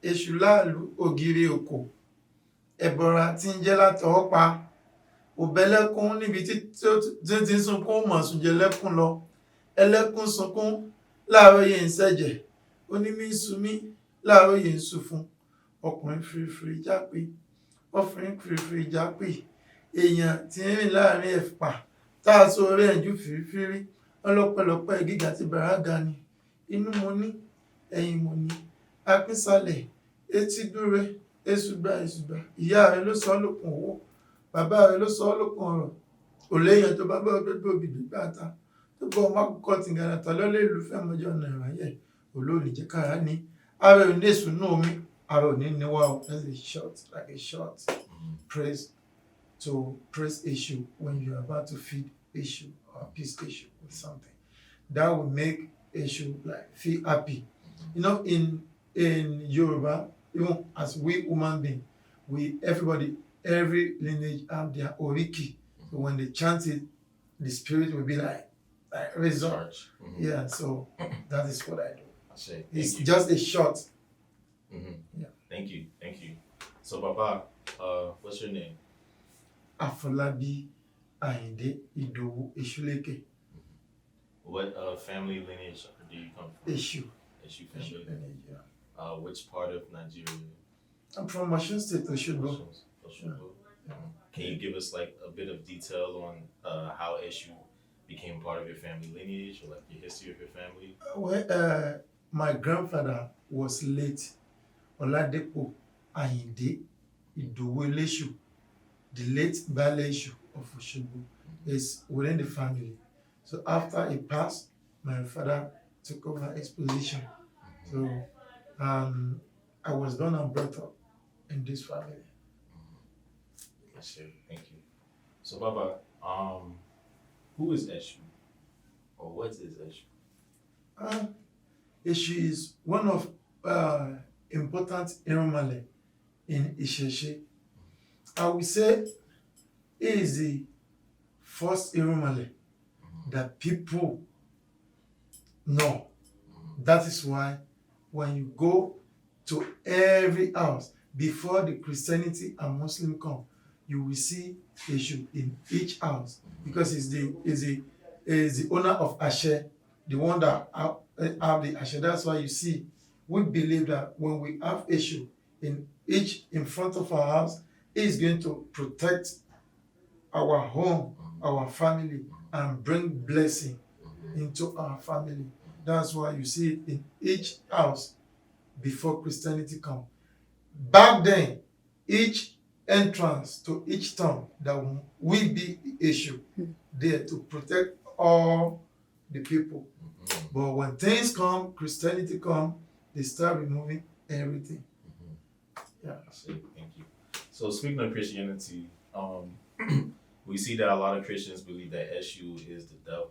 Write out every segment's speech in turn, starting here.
Èṣù láàlú ògiri òkò. Ẹ̀bọ̀ra tí ń jẹ́ látọwọ́ pa. Òbẹ́lẹ́kún níbi tí ó ti ń sunkún mọ̀ sùn jẹ lẹ́kún lọ. Ẹlẹ́kún sunkún láàárọ̀ yìí ń ṣẹ̀jẹ̀. Onímí ń sun mí láàárọ̀ yìí ń sun fún. Ọkùnrin fìrìfìrì jápé. Ọkùnrin fìrìfìrì jápé. Èèyàn tí ń rìn láàrin ẹ̀fà táà sọ orí ẹ̀jú fìrìfìrì. Ọlọ́pẹ̀lọpẹ̀ gíga ti bàrágà ni. Inú mo ní, ẹ̀yìn mo ní. Apínsalẹ̀, etí dúre, èṣùgbà. Ìyá rẹ̀ ló sọ ọ́ lókun owó. Bàbá rẹ̀ ló sọ ọ́ lókun ọ̀rọ̀. Òléyàn tó bá bá gbogbo òbí gbàtà. Tó bọ́ ọmọ akókò tí gàrà tà lọ́lé ìlú fẹ́ mọ́jọ́ ọ̀nà ìráyẹ̀. Olóòlì jẹ́ kára ní. Ara ò ní èṣù nú omi. Ara ò ní níwá o. That's a short, like a short praise to praise Eshu when you are about to feed Eshu or appease Eshu with something. That will make Eshu like feel happy. You know, in Yoruba, even as we human beings, every lineage have their oriki. So when they chant it, the spirit will be like resort. Yeah, so that is what I do. It's just a short. Yeah. Thank you. So Baba, what's your name? Afolabi Ayinde Idowu Eshuleke. What family lineage do you come from? Eshu family. lineage, yeah. Which part of Nigeria? I'm from Osun State, Oshogbo. Oshogbo. Can you give us like a bit of detail on how Eshu became part of your family lineage, or like the history of your family? Well, my grandfather was late Oladepo Ayinde Idowu Eshu. The late Baale Eshu of Oshogbo is within the family. So after he passed, my father took over his position. So I was born and brought up in this family. Yes, sir. Thank you. So Baba, who is Eshu? Or what is Eshu? Eshu is one of important Irumale in Isese. I will say he is the first Irumale that people know. That is why when you go to every house, before the Christianity and Muslim come, you will see Eshu in each house, because he's the owner of Ashe, the one that have the Ashe. That's why you see, we believe that when we have Eshu in front of our house, he is going to protect our home, our family, and bring blessing into our family. That's why you see it in each house before Christianity come. Back then, each entrance to each town, that will be Eshu there to protect all the people. But when things come, Christianity come, they start removing everything. Yeah. Thank you. So speaking of Christianity, we see that a lot of Christians believe that Eshu is the devil.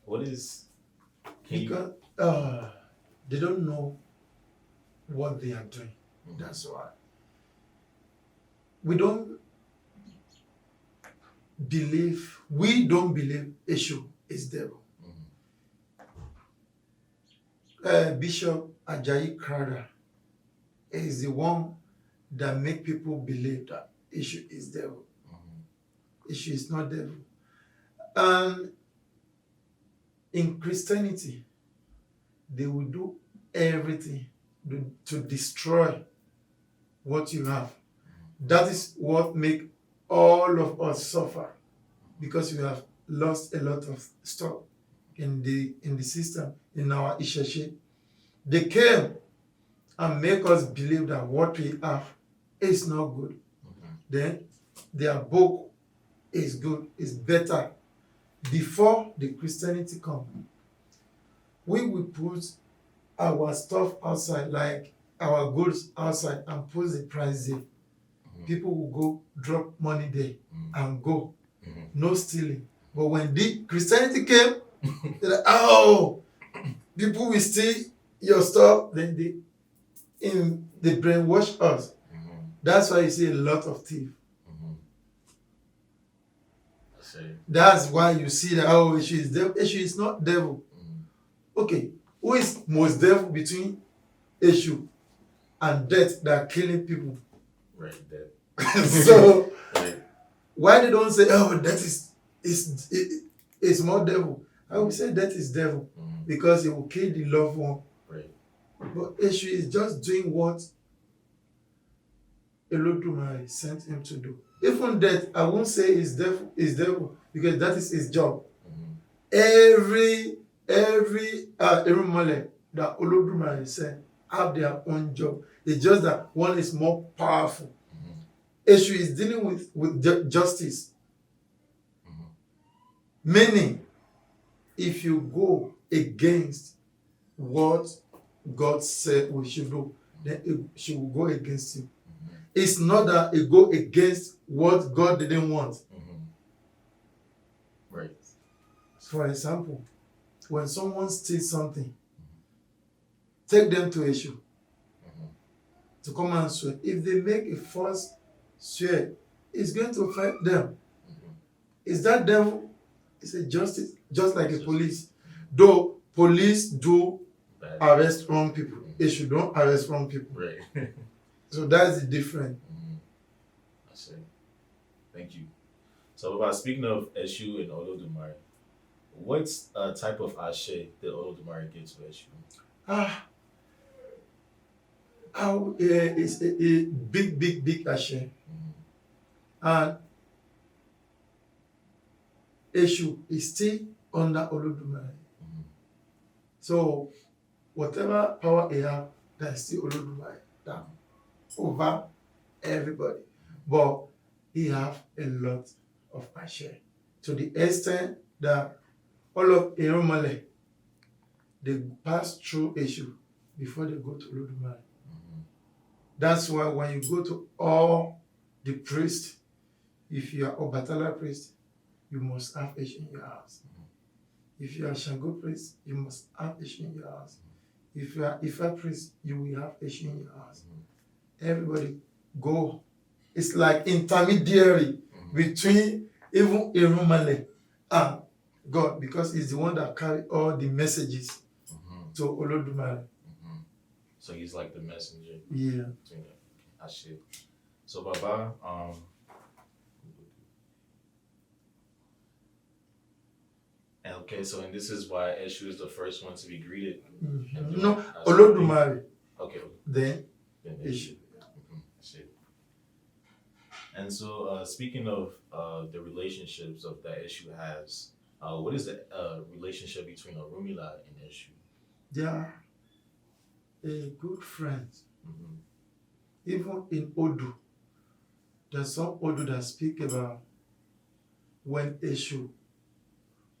What is? Because they don't know what they are doing. That's why. We don't believe Eshu is devil. Bishop Ajayi Crowther is the one that make people believe that Eshu is devil. Eshu is not devil. And in Christianity, they will do everything to destroy what you have. That is what make all of us suffer, because we have lost a lot of stuff in the system, in our Isese. They came and make us believe that what we have is not good. Then their book is good, is better. Before the Christianity come, we will put our stuff outside, like our goods outside, and put the price there. People will go drop money there and go. No stealing. But when the Christianity came, they're like, oh, people will steal your stuff. Then they brainwash us. That's why you see a lot of thieves. That's why you see that, oh, Eshu is devil. Eshu is not devil. Okay, who is most devil between Eshu and death that are killing people. Right. That. So Right. why they don't say, oh, that is more devil? I would say that is devil because it will kill the loved one. Right. But Eshu is just doing what Elodumare sent him to do. Even that, I won't say is devil because that is his job. Every Erumale that Olodumare sent have their own job. It's just that one is more powerful. Eshu is dealing with justice. Meaning, if you go against what God said we should do, then she will go against you. It's not that it go against what God didn't want. Right. For example, when someone steals something, take them to Eshu to come and swear. If they make a false swear, it's going to affect them. Is that devil? It's a justice, just like the police. Though police do arrest wrong people, Eshu don't arrest wrong people. Right. So that's the difference. I see. Thank you. So, about speaking of Eshu and Olodumare, what type of ashe did Olodumare give to Eshu? It's a big ashe. And Eshu is still under Olodumare. So whatever power he have, that's still Olodumare down over everybody. But he have a lot of ashe to the extent that all of Eromale, they pass through Eshu before they go to Olodumare. That's why when you go to all the priests, if you are Obatala priest, you must have Eshu in your house. If you are Shango priest, you must have Eshu in your house. If you are Ifa priest, you will have Eshu in your house. Everybody go. It's like intermediary between even Eromale and God, because he's the one that carry all the messages to Olodumare. So he's like the messenger. Yeah. Ashe. So Baba, and okay, so and this is why Eshu is the first one to be greeted. No, Olodumare. Okay. Then Eshu. Ashe. And so, speaking of the relationships of that Eshu has, what is the relationship between Orunmila and Eshu? They are a good friend. Even in Odu, there's some Odu that speak about when Eshu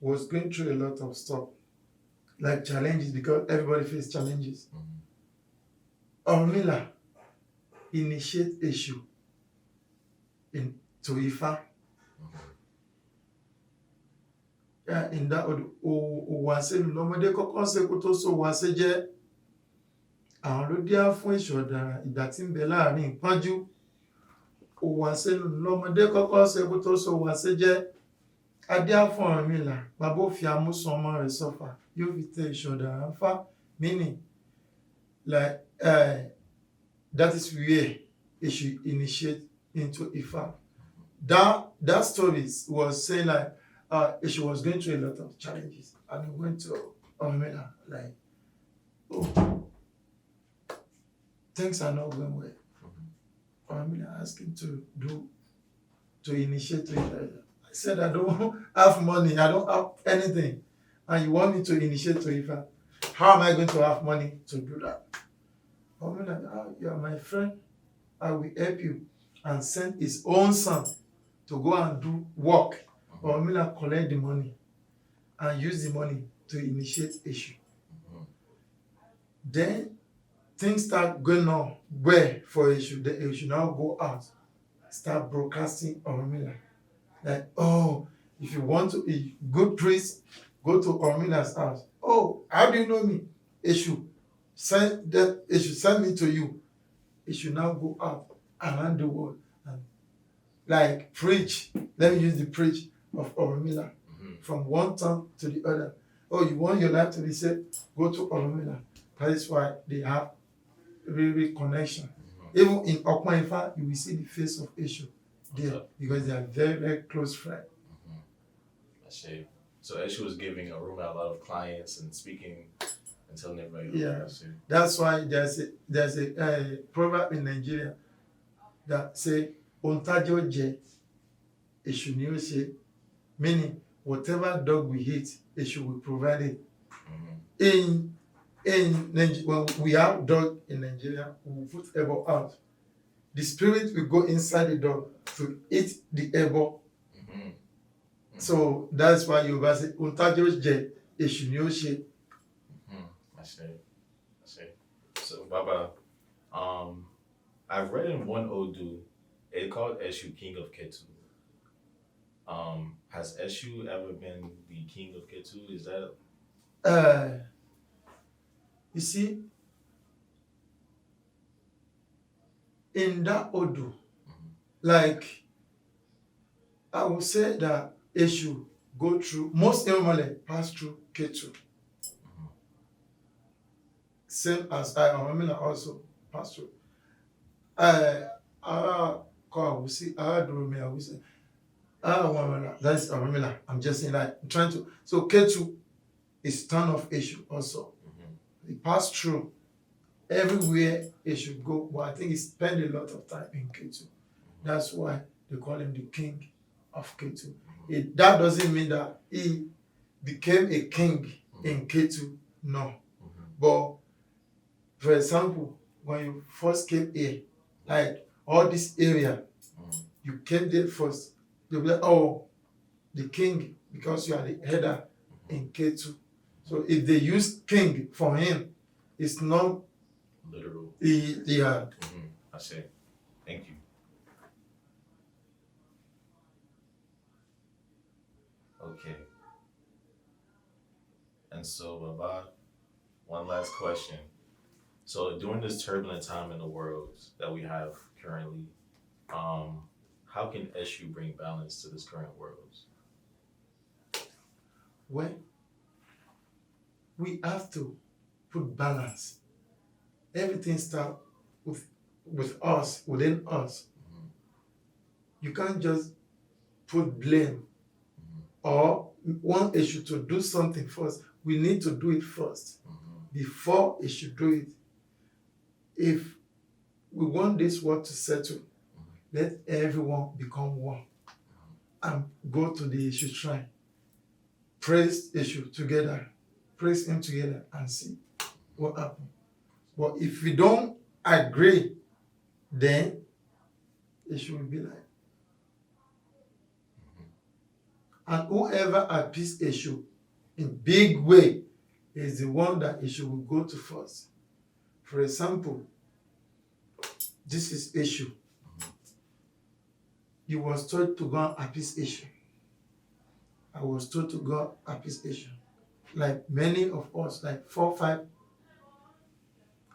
was going through a lot of stuff, like challenges, because everybody faces challenges. Orunmila initiate Eshu to Ifa. In that Owase lọmọdé kọ́kọ́ ṣe kó tó so Owase jẹ́ àwọn ló díá fún ìṣọ̀dà ìgbà tí ń bẹ láàrin ìpọ́njú. Owase lọmọdé kọ́kọ́ ṣe kó tó so Owase jẹ́ adíá fún Ọ̀rúnmìlà bàbá ó fi amúsùn ọmọ rẹ̀ sọ́fà yóò fi tẹ ìṣọ̀dà Ifá. Meaning, like that is where it should initiate into Ifa. That story was saying like she was going through a lot of challenges, and we went to Orunmila like, oh, things are not going well. Orunmila asked him to initiate to it. I said, I don't have money, I don't have anything, and you want me to initiate to Ifa? How am I going to have money to do that? Orunmila, you are my friend, I will help you, and send his own son to go and do work. Orunmila collect the money and use the money to initiate Eshu. Then things start going on well for Eshu. Then Eshu now go out, start broadcasting Orunmila. Like, oh, if you want to be good priest, go to Orunmila's house. Oh, how do you know me? Eshu send me to you. Eshu now go out around the world and like preach. Let me use the preach of Orunmila from one town to the other. Oh, you want your life to be saved? Go to Orunmila. That is why they have really connection. Mm-hmm. Even in Okmaifa, you will see the face of Eshu there Okay. because they are very, very close friends. Mm-hmm. I see. So Eshu was giving a room at a lot of clients and speaking and telling everybody. Yeah. I see. That's why there's a proverb in Nigeria that say "Ontajo je Eshu ni o se," meaning whatever dog we hit, Eshu will provide it. Mm-hmm. In Nigeria, when we have dog in Nigeria, we will put ebo out. The spirit will go inside the dog to eat the ebo. Mm-hmm. Mm-hmm. So that's why you say "Ontajo je Eshu ni o se." I see. I see. So Baba, I've read in one Odu, it called Eshu King of Ketu. Has Eshu ever been the king of Ketu? Is that You see, in that Odu, like I would say that Eshu go through most normally pass through Ketu. Same as Oromila also pass through. I will see, I will say, that's Oromila. I'm just saying that I'm trying to. So Ketu is turn of Eshu also. He passed through everywhere Eshu go, but I think he spent a lot of time in Ketu. That's why they call him the king of Ketu. That doesn't mean that he became a king in Ketu, no. But for example, when you first came here, like all this area, you came there first, they'll be like, oh, the king, because you are the header in Ketu. So if they use king for him, it's not literal? Yeah. I see. Thank you. Okay. And so, Baba, one last question. So, during this turbulent time in the world that we have currently, how can Eshu bring balance to this current world? Well, we have to put balance. Everything starts with us, within us. You can't just put blame or want Eshu to do something first. We need to do it first before Eshu do it. If we want this world to settle, let everyone become one and go to the Eshu shrine. Praise Eshu together. Praise him together and see what happens. But if we don't agree, then Eshu will be like. And whoever appease Eshu in big way is the one that Eshu will go to first. For example, this is Eshu. You was told to go and appease Eshu. I was told to go appease Eshu. Like many of us, like 4, 5,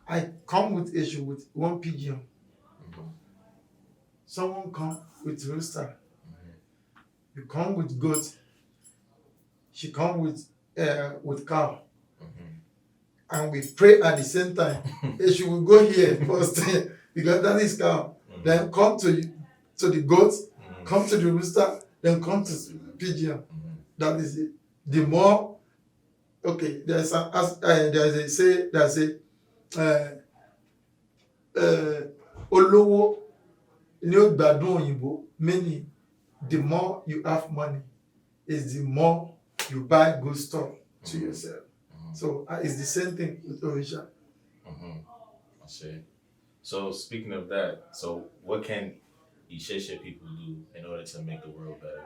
I come with Eshu with one pigeon. Someone come with rooster. You come with goat. She come with cow. And we pray at the same time. Eshu will go here first because that is cow. Then come to the goat, come to the rooster, then come to the pigeon. That is it. The more, okay, there's a say, olówó ni ó gbádùn òyìnbó, meaning the more you have money is the more you buy good stuff to yourself. So it's the same thing with Orisha. I see. So speaking of that, so what can Isese people do in order to make the world better?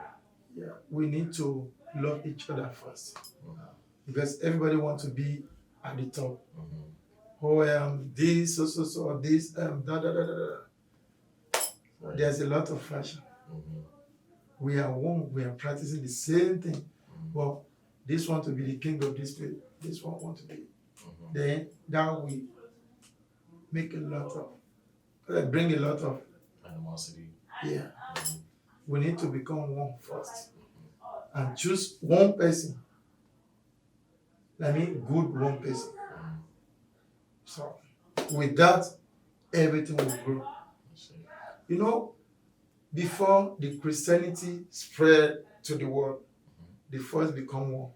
Yeah, we need to love each other first. Because everybody wants to be at the top. Oh, this, so, this, da. Right. There's a lot of fashion. We are one, we are practicing the same thing. But this want to be the king of this place, this one want to be. Then that will make a lot of, bring a lot of animosity. Yeah. We need to become one first. And choose one person. I mean, good one person. So With that, everything will grow. I see. You know, before the Christianity spread to the world, the first become one.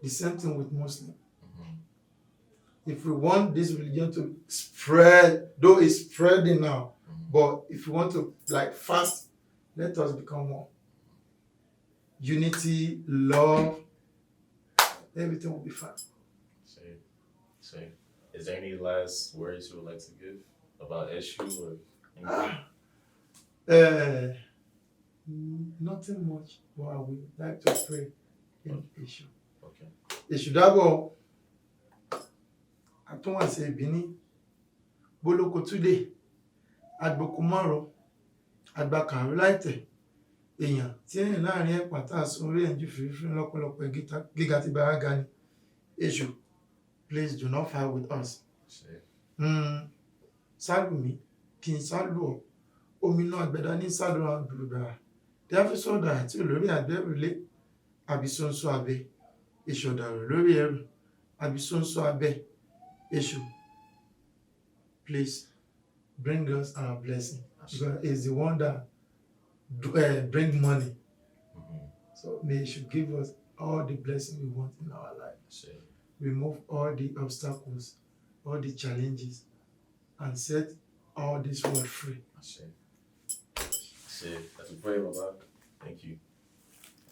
The same thing with Muslim. If we want this religion to spread, though it's spreading now, but if we want to like fast, let us become one. Unity, love, everything will be fine. See. Is there any last words you would like to give about Eshu or anything? Nothing much, but I would like to pray in Eshu. Okay. Eshu dábọ̀ àtúnwàsí ìbíní bólókò túdé agbókò mọ́rọ̀ agbákàrú láìtẹ̀ èèyàn tí ẹ̀yìn láàrin ẹ̀pà tá a sun orí ẹ̀jú fìrífìrí lọ́pọ̀lọpọ̀ gíga tí bàrá ga ni. Eshu, please do not fight with us. Sálù mi kí n sálù ọ́ omi náà gbẹ̀dá ní sálù àwọn bùrùbàrà tí a fi sọ̀dà àti olórí àgbẹ̀rùlé àbí sọ́nsọ́ abẹ ìṣọ̀dàrọ̀ lórí ẹrù àbí sọ́nsọ́ abẹ. Eshu, please bring us our blessing because it's the one that bring money. So may Eshu give us all the blessing we want in our life. Remove all the obstacles, all the challenges, and set all this world free. That's it. That's a prayer, Baba. Thank you.